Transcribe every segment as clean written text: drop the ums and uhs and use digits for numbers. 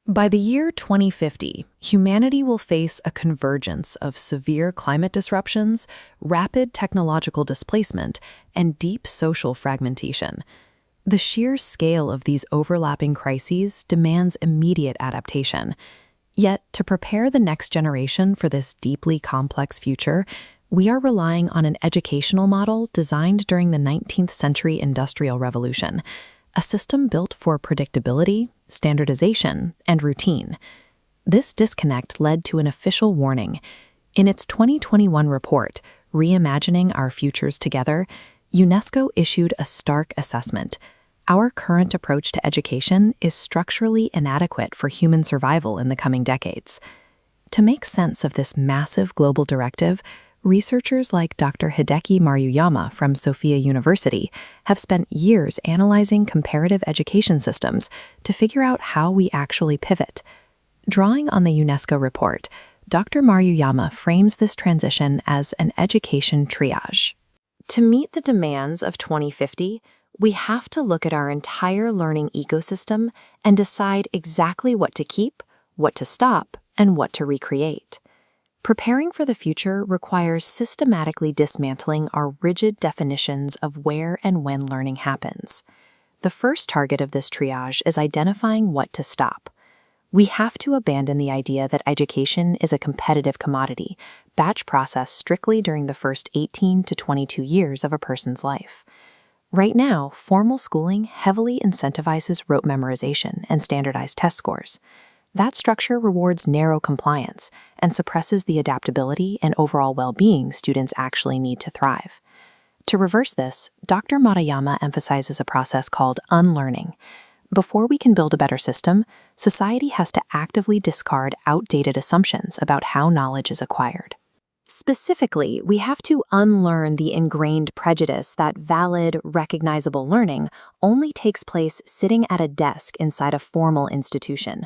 By the year 2050, humanity will face a convergence of severe climate disruptions, rapid technological displacement, and deep social fragmentation. The sheer scale of these overlapping crises demands immediate adaptation. Yet, to prepare the next generation for this deeply complex future, we are relying on an educational model designed during the 19th century Industrial Revolution, a system built for predictability, standardization, and routine. This disconnect led to an official warning. In its 2021 report, Reimagining Our Futures Together, UNESCO issued a stark assessment. Our current approach to education is structurally inadequate for human survival in the coming decades. To make sense of this massive global directive, researchers like Dr. Hideki Maruyama from Sophia University have spent years analyzing comparative education systems to figure out how we actually pivot. Drawing on the UNESCO report, Dr. Maruyama frames this transition as an education triage. To meet the demands of 2050, we have to look at our entire learning ecosystem and decide exactly what to keep, what to stop, and what to recreate. Preparing for the future requires systematically dismantling our rigid definitions of where and when learning happens. The first target of this triage is identifying what to stop. We have to abandon the idea that education is a competitive commodity, batch processed strictly during the first 18 to 22 years of a person's life. Right now, formal schooling heavily incentivizes rote memorization and standardized test scores. That structure rewards narrow compliance and suppresses the adaptability and overall well-being students actually need to thrive. To reverse this, Dr. Maruyama emphasizes a process called unlearning. Before we can build a better system, society has to actively discard outdated assumptions about how knowledge is acquired. Specifically, we have to unlearn the ingrained prejudice that valid, recognizable learning only takes place sitting at a desk inside a formal institution.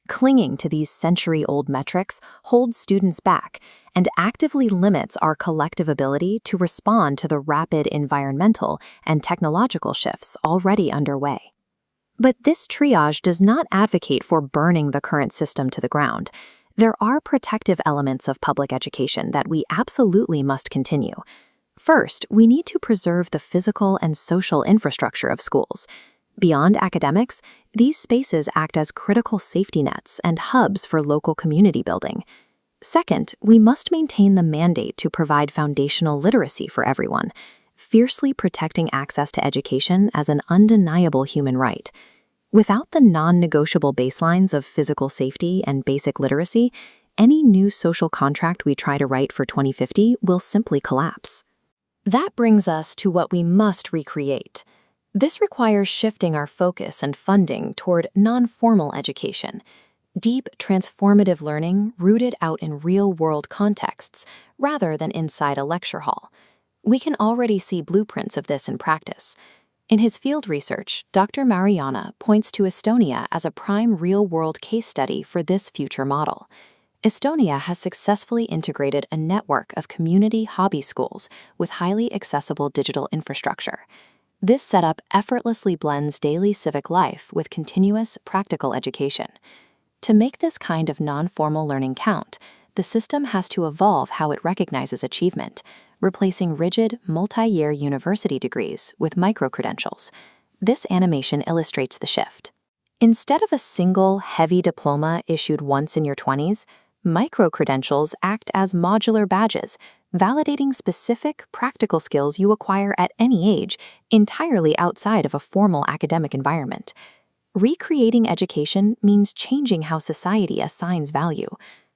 Clinging to these century-old metrics holds students back and actively limits our collective ability to respond to the rapid environmental and technological shifts already underway. But this triage does not advocate for burning the current system to the ground. There are protective elements of public education that we absolutely must continue. First, we need to preserve the physical and social infrastructure of schools. Beyond academics, these spaces act as critical safety nets and hubs for local community building. Second, we must maintain the mandate to provide foundational literacy for everyone, fiercely protecting access to education as an undeniable human right. Without the non-negotiable baselines of physical safety and basic literacy, any new social contract we try to write for 2050 will simply collapse. That brings us to what we must recreate. This requires shifting our focus and funding toward non-formal education, deep, transformative learning rooted out in real-world contexts rather than inside a lecture hall. We can already see blueprints of this in practice. In his field research, Dr. Maruyama points to Estonia as a prime real-world case study for this future model. Estonia has successfully integrated a network of community hobby schools with highly accessible digital infrastructure. This setup effortlessly blends daily civic life with continuous, practical education. To make this kind of non-formal learning count, the system has to evolve how it recognizes achievement, replacing rigid, multi-year university degrees with micro-credentials. This animation illustrates the shift. Instead of a single, heavy diploma issued once in your 20s, micro-credentials act as modular badges, validating specific, practical skills you acquire at any age, entirely outside of a formal academic environment. Recreating education means changing how society assigns value.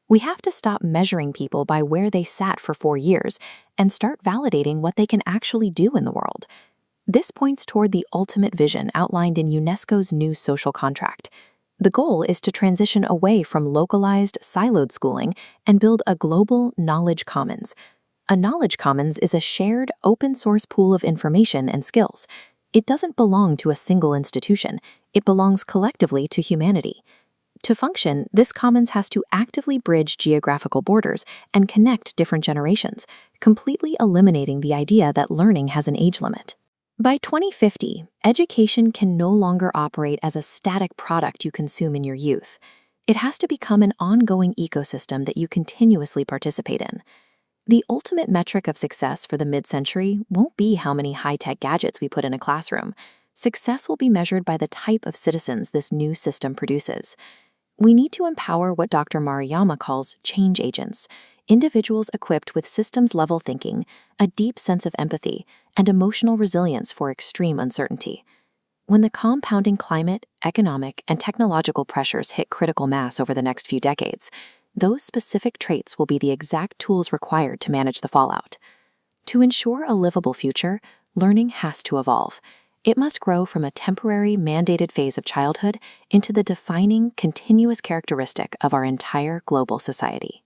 We have to stop measuring people by where they sat for 4 years and start validating what they can actually do in the world. This points toward the ultimate vision outlined in UNESCO's new social contract. The goal is to transition away from localized, siloed schooling and build a global knowledge commons. A knowledge commons is a shared, open-source pool of information and skills. It doesn't belong to a single institution. It belongs collectively to humanity. To function, this commons has to actively bridge geographical borders and connect different generations, completely eliminating the idea that learning has an age limit. By 2050, education can no longer operate as a static product you consume in your youth. It has to become an ongoing ecosystem that you continuously participate in. The ultimate metric of success for the mid-century won't be how many high-tech gadgets we put in a classroom. Success will be measured by the type of citizens this new system produces. We need to empower what Dr. Maruyama calls change agents, individuals equipped with systems-level thinking, a deep sense of empathy, and emotional resilience for extreme uncertainty. When the compounding climate, economic, and technological pressures hit critical mass over the next few decades, those specific traits will be the exact tools required to manage the fallout. To ensure a livable future, learning has to evolve. It must grow from a temporary, mandated phase of childhood into the defining, continuous characteristic of our entire global society.